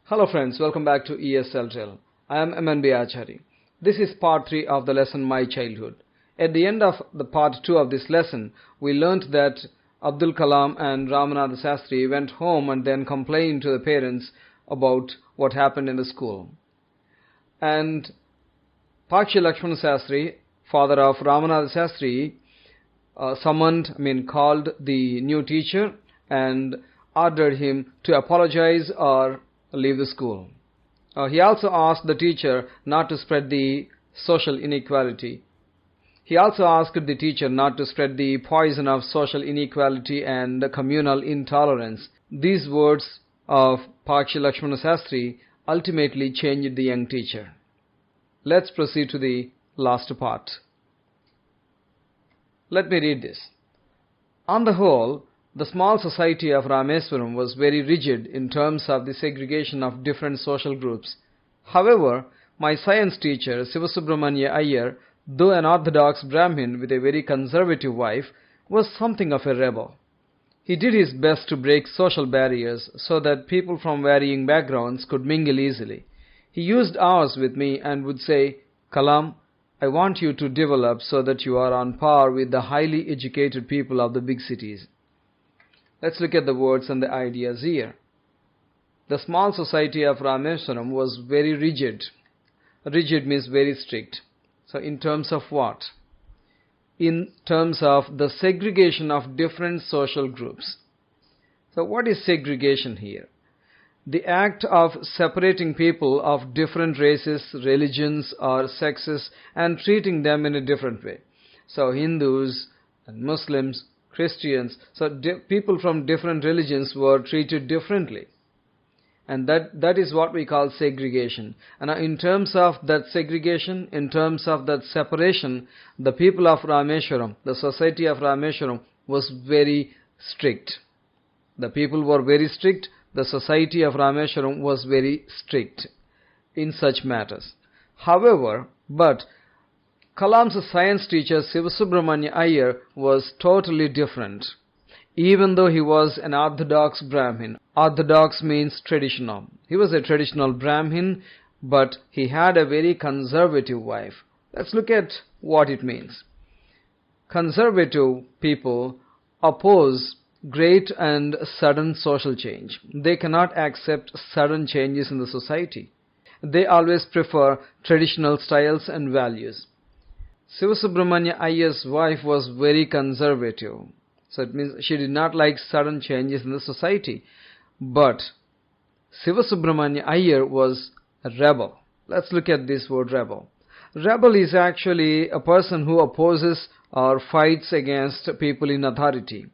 Hello friends, welcome back to ESL DRILL. I am MNB Achari. This is part 3 of the lesson My Childhood. At the end of the part 2 of this lesson, we learnt that Abdul Kalam and Ramanatha Sastry went home and then complained to the parents about what happened in the school. And Pakshi Lakshmana Sastry, father of Ramanatha Sastry, called the new teacher and ordered him to apologize or leave the school. He also asked the teacher not to spread the social inequality. He also asked the teacher not to spread the poison of social inequality and communal intolerance. These words of Pakshi Lakshmana Sastry ultimately changed the young teacher. Let's proceed to the last part. Let me read this. On the whole, the small society of Rameswaram was very rigid in terms of the segregation of different social groups. However, my science teacher, Sivasubramanya Iyer, though an orthodox Brahmin with a very conservative wife, was something of a rebel. He did his best to break social barriers so that people from varying backgrounds could mingle easily. He used hours with me and would say, "Kalam, I want you to develop so that you are on par with the highly educated people of the big cities." Let's look at the words and the ideas here. The small society of Rameswaram was very rigid. Rigid means very strict. So in terms of what? In terms of the segregation of different social groups. So what is segregation here? The act of separating people of different races, religions or sexes and treating them in a different way. So Hindus and Muslims, Christians, so people from different religions were treated differently. And that is what we call segregation. And in terms of that segregation, in terms of that separation, the people of Rameswaram, the society of Rameswaram was very strict. The people were very strict. The society of Rameswaram was very strict in such matters. However, Kalam's science teacher Sivasubramanya Iyer was totally different. Even though he was an orthodox Brahmin. Orthodox means traditional. He was a traditional Brahmin, but he had a very conservative wife. Let's look at what it means. Conservative people oppose great and sudden social change. They cannot accept sudden changes in the society. They always prefer traditional styles and values. Sivasubramanya Iyer's wife was very conservative. So it means she did not like sudden changes in the society. But Sivasubramanya Iyer was a rebel. Let's look at this word rebel. Rebel is actually a person who opposes or fights against people in authority.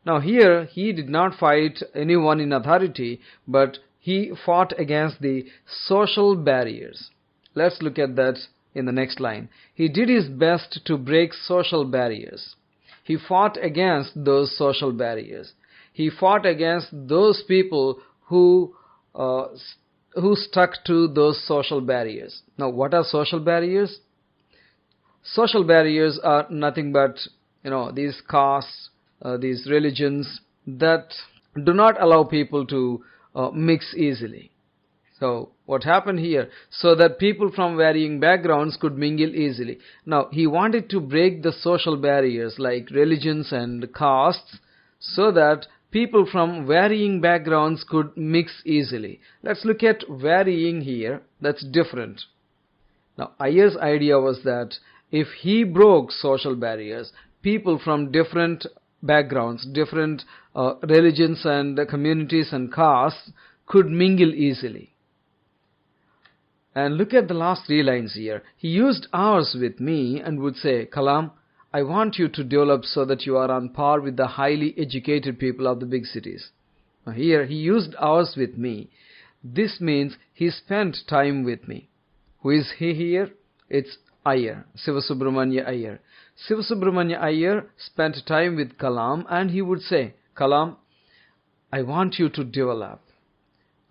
Now here, he did not fight anyone in authority, but he fought against the social barriers. Let's look at that in the next line. He did his best to break social barriers. He fought against those social barriers. He fought against those people who stuck to those social barriers. Now, what are social barriers? Social barriers are nothing but, these castes, these religions that do not allow people to mix easily. So what happened here? So that people from varying backgrounds could mingle easily. Now he wanted to break the social barriers like religions and castes so that people from varying backgrounds could mix easily. Let's look at varying here. That's different. Now Iyer's idea was that if he broke social barriers, people from different backgrounds, different religions and communities and castes could mingle easily. And look at the last 3 lines here. He used hours with me and would say, "Kalam, I want you to develop so that you are on par with the highly educated people of the big cities." Now here, he used hours with me. This means he spent time with me. Who is he here? It's Iyer, Sivasubramanya Iyer. Sivasubramanya Iyer spent time with Kalam and he would say, "Kalam, I want you to develop."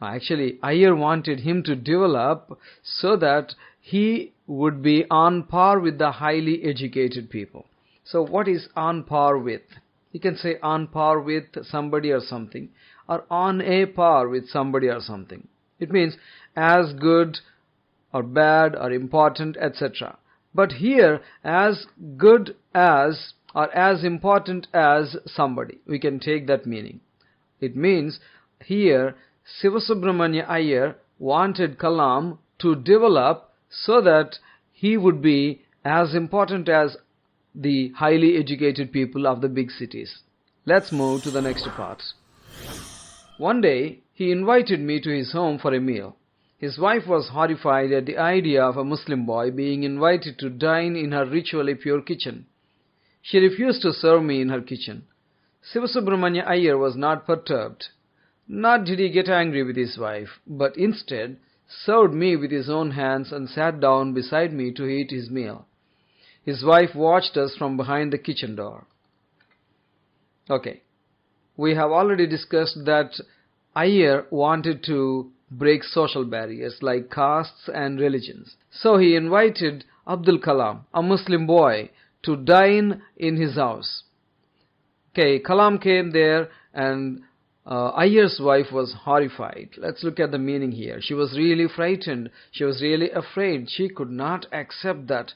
Actually, Iyer wanted him to develop so that he would be on par with the highly educated people. So what is on par with? You can say on par with somebody or something, or on a par with somebody or something. It means as good or bad or important, etc. But here, as good as or as important as somebody, we can take that meaning. It means here Sivasubramanya Iyer wanted Kalam to develop so that he would be as important as the highly educated people of the big cities. Let's move to the next part. One day, he invited me to his home for a meal. His wife was horrified at the idea of a Muslim boy being invited to dine in her ritually pure kitchen. She refused to serve me in her kitchen. Sivasubramanya Iyer was not perturbed. Nor did he get angry with his wife, but instead served me with his own hands and sat down beside me to eat his meal. His wife watched us from behind the kitchen door. Okay, we have already discussed that Iyer wanted to break social barriers like castes and religions. So he invited Abdul Kalam, a Muslim boy, to dine in his house. Okay, Kalam came there and Iyer's wife was horrified. Let's look at the meaning here. She was really frightened. She was really afraid. She could not accept that.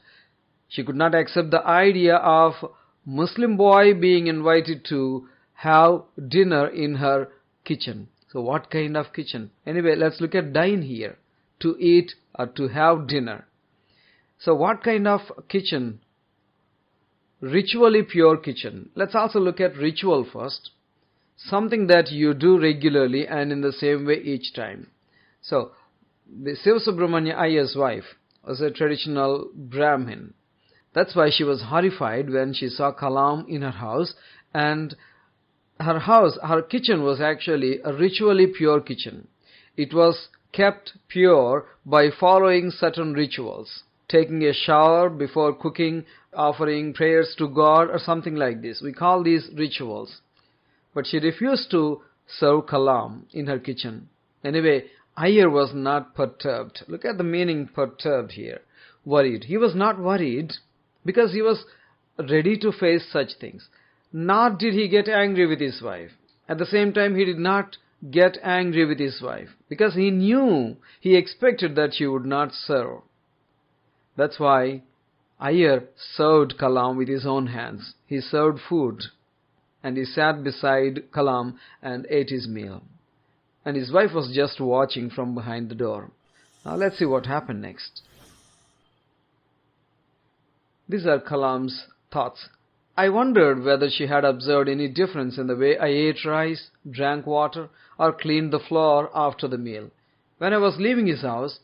She could not accept the idea of Muslim boy being invited to have dinner in her kitchen. So what kind of kitchen? Anyway, let's look at dine here. To eat or to have dinner. So what kind of kitchen? Ritually pure kitchen. Let's also look at ritual first. Something that you do regularly and in the same way each time. So, the Sivasubramanya Iyer's wife was a traditional Brahmin. That's why she was horrified when she saw Kalam in her house, and her kitchen was actually a ritually pure kitchen. It was kept pure by following certain rituals. Taking a shower before cooking, offering prayers to God or something like this. We call these rituals. But she refused to serve Kalam in her kitchen. Anyway, Iyer was not perturbed. Look at the meaning perturbed here. Worried. He was not worried because he was ready to face such things. Nor did he get angry with his wife. At the same time, he did not get angry with his wife because he knew, he expected that she would not serve. That's why Iyer served Kalam with his own hands. He served food. And he sat beside Kalam and ate his meal. And his wife was just watching from behind the door. Now let's see what happened next. These are Kalam's thoughts. I wondered whether she had observed any difference in the way I ate rice, drank water, or cleaned the floor after the meal. When I was leaving his house,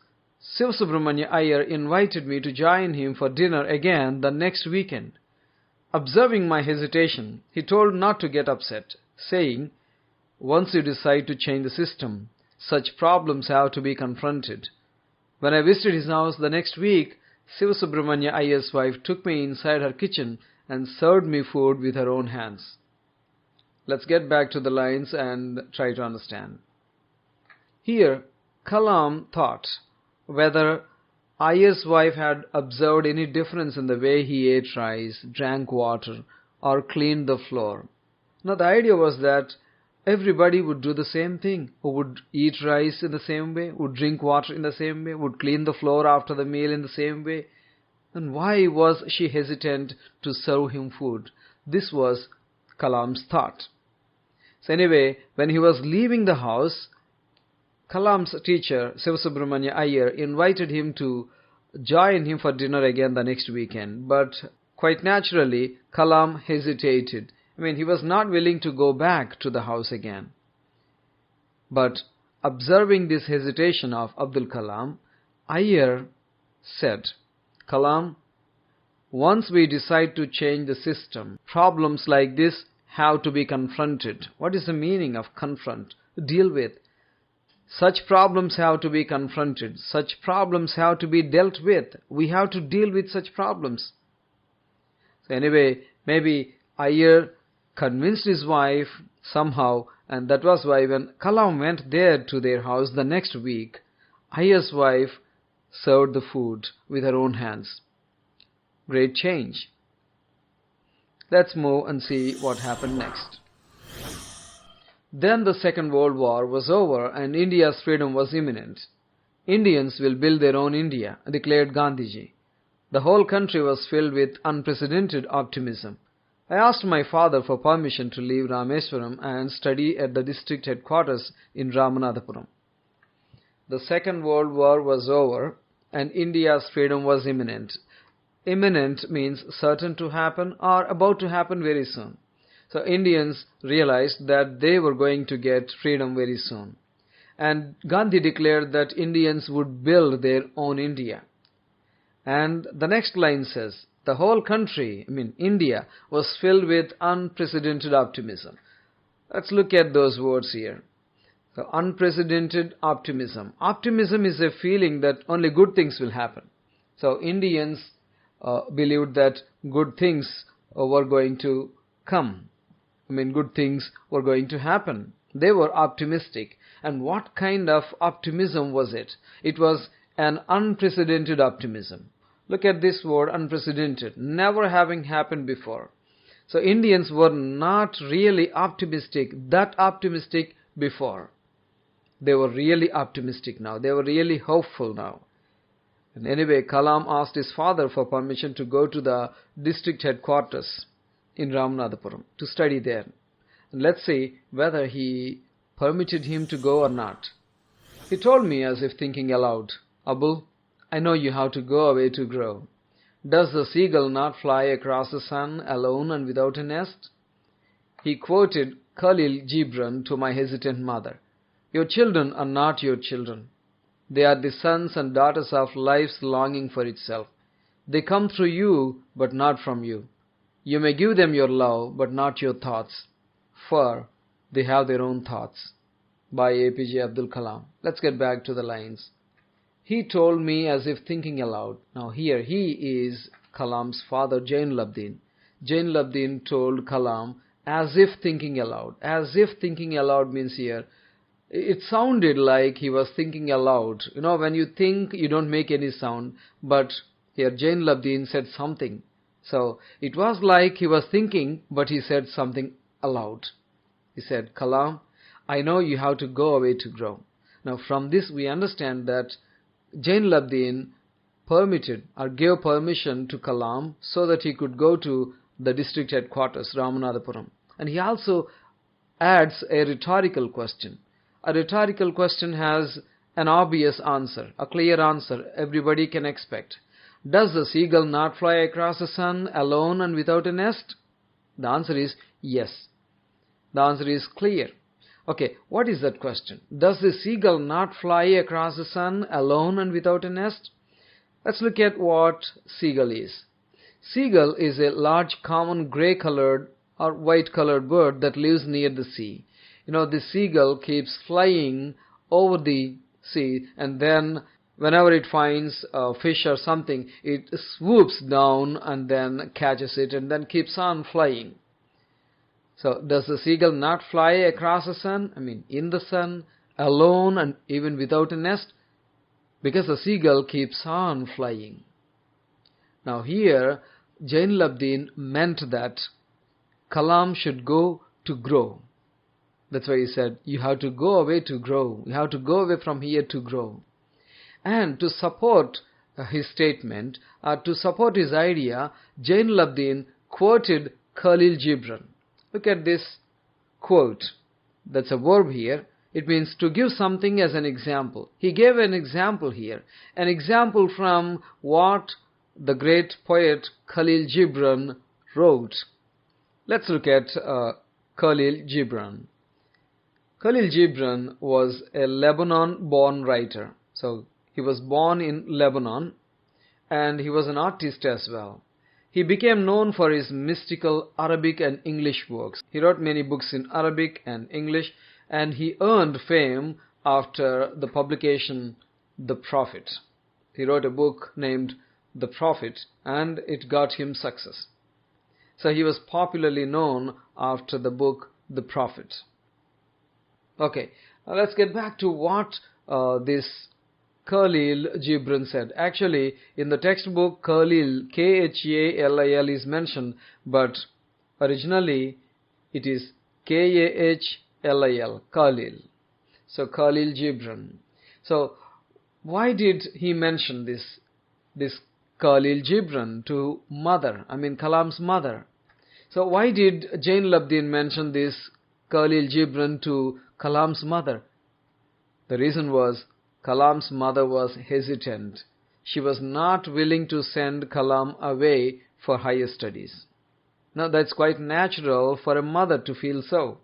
Sivasubramanya Iyer invited me to join him for dinner again the next weekend. Observing my hesitation, he told not to get upset, saying, "Once you decide to change the system, such problems have to be confronted." When I visited his house the next week, Sivasubramanya Iyer's wife took me inside her kitchen and served me food with her own hands. Let's get back to the lines and try to understand. Here, Kalam thought whether Iyer's wife had observed any difference in the way he ate rice, drank water, or cleaned the floor. Now the idea was that everybody would do the same thing, who would eat rice in the same way, would drink water in the same way, would clean the floor after the meal in the same way. And why was she hesitant to serve him food? This was Kalam's thought. So anyway, when he was leaving the house, Kalam's teacher, Sivasubramanya Iyer, invited him to join him for dinner again the next weekend. But quite naturally, Kalam hesitated. He was not willing to go back to the house again. But observing this hesitation of Abdul Kalam, Iyer said, "Kalam, once we decide to change the system, problems like this have to be confronted." What is the meaning of confront? Deal with. Such problems have to be confronted. Such problems have to be dealt with. We have to deal with such problems. So anyway, maybe Iyer convinced his wife somehow, and that was why when Kalam went there to their house the next week, Iyer's wife served the food with her own hands. Great change. Let's move and see what happened next. Then the Second World War was over and India's freedom was imminent. Indians will build their own India, declared Gandhiji. The whole country was filled with unprecedented optimism. I asked my father for permission to leave Rameswaram and study at the district headquarters in Ramanathapuram. The Second World War was over and India's freedom was imminent. Imminent means certain to happen or about to happen very soon. So Indians realized that they were going to get freedom very soon. And Gandhi declared that Indians would build their own India. And the next line says, the whole country, India, was filled with unprecedented optimism. Let's look at those words here. So unprecedented optimism. Optimism is a feeling that only good things will happen. So Indians believed that good things were going to come. Good things were going to happen. They were optimistic. And what kind of optimism was it? It was an unprecedented optimism. Look at this word, unprecedented, never having happened before. So Indians were not really optimistic, that optimistic before. They were really optimistic now. They were really hopeful now. And anyway, Kalam asked his father for permission to go to the district headquarters in Ramanathapuram to study there. And let's see whether he permitted him to go or not. He told me as if thinking aloud, Abdul, I know you how to go away to grow. Does the seagull not fly across the sun alone and without a nest? He quoted Khalil Gibran to my hesitant mother. Your children are not your children. They are the sons and daughters of life's longing for itself. They come through you, but not from you. You may give them your love, but not your thoughts, for they have their own thoughts. By APJ Abdul Kalam. Let's get back to the lines. He told me as if thinking aloud. Now here he is Kalam's father, Jain Labdin. Jain Labdin told Kalam as if thinking aloud. As if thinking aloud means here, it sounded like he was thinking aloud. When you think, you don't make any sound. But here Jain Labdin said something. So it was like he was thinking, but he said something aloud. He said, Kalam, I know you have to go away to grow. Now from this we understand that Jain Labdin permitted or gave permission to Kalam so that he could go to the district headquarters, Ramanathapuram. And he also adds a rhetorical question. A rhetorical question has an obvious answer, a clear answer everybody can expect. Does the seagull not fly across the sun alone and without a nest? The answer is yes. The answer is clear. Okay, what is that question? Does the seagull not fly across the sun alone and without a nest? Let's look at what seagull is. Seagull is a large common grey-colored or white-colored bird that lives near the sea. The seagull keeps flying over the sea, and then whenever it finds a fish or something, it swoops down and then catches it and then keeps on flying. So does the seagull not fly across the sun? In the sun, alone and even without a nest? Because the seagull keeps on flying. Now here, Jain Labdin meant that Kalam should go to grow. That's why he said, you have to go away to grow. You have to go away from here to grow. And to support his statement, to support his idea, Jain Labdin quoted Khalil Gibran. Look at this quote. That's a verb here. It means to give something as an example. He gave an example here. An example from what the great poet Khalil Gibran wrote. Let's look at Khalil Gibran. Khalil Gibran was a Lebanon-born writer. So he was born in Lebanon and he was an artist as well. He became known for his mystical Arabic and English works. He wrote many books in Arabic and English, and he earned fame after the publication The Prophet. He wrote a book named The Prophet, and it got him success. So he was popularly known after the book The Prophet. Okay, now let's get back to what this Khalil Gibran said. Actually, in the textbook, Khalil, Khalil is mentioned, but originally it is Khalil. L-I-L, Khalil. So Khalil Gibran. So why did he mention this Khalil Gibran to mother? I mean Kalam's mother. So why did Jainul-Abidin mention this Khalil Gibran to Kalam's mother? The reason was Kalam's mother was hesitant. She was not willing to send Kalam away for higher studies. Now that's quite natural for a mother to feel so.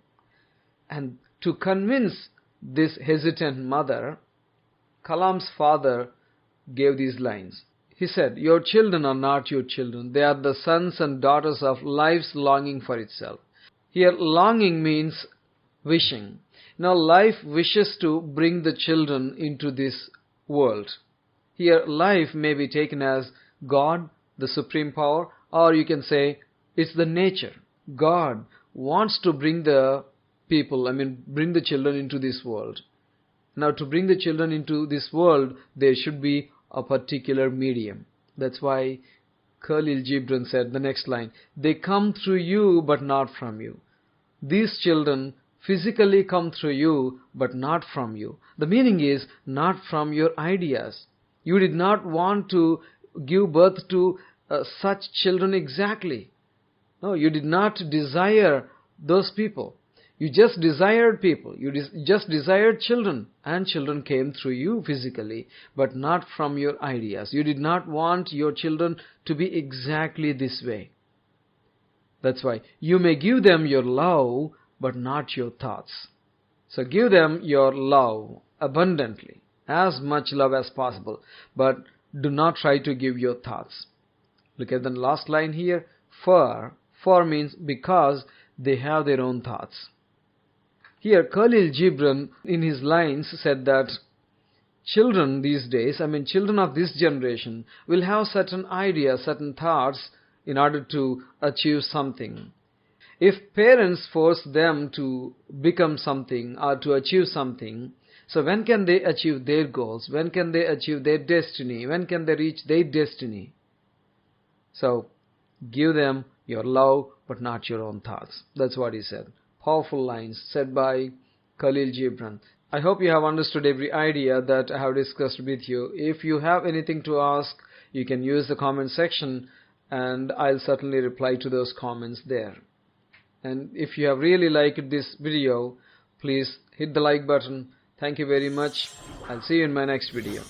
And to convince this hesitant mother, Kalam's father gave these lines. He said, "Your children are not your children. They are the sons and daughters of life's longing for itself." Here, longing means wishing. Now, life wishes to bring the children into this world. Here, life may be taken as God, the supreme power, or you can say it's the nature. God wants to bring the bring the children into this world. Now, to bring the children into this world, there should be a particular medium. That's why Khalil Gibran said the next line, "They come through you but not from you." These children physically come through you but not from you. The meaning is not from your ideas. You did not want to give birth to such children exactly. No, you did not desire those people. You just desired people. You just desired children, and children came through you physically, but not from your ideas. You did not want your children to be exactly this way. That's why you may give them your love, but not your thoughts. So give them your love abundantly, as much love as possible, but do not try to give your thoughts. Look at the last line here. For means because they have their own thoughts. Here, Khalil Gibran in his lines said that children these days, children of this generation, will have certain ideas, certain thoughts in order to achieve something. If parents force them to become something or to achieve something, so when can they achieve their goals? When can they achieve their destiny? When can they reach their destiny? So, give them your love, but not your own thoughts. That's what he said. Powerful lines said by Khalil Gibran. I hope you have understood every idea that I have discussed with you. If you have anything to ask, you can use the comment section and I'll certainly reply to those comments there. And if you have really liked this video, please hit the like button. Thank you very much. I'll see you in my next video.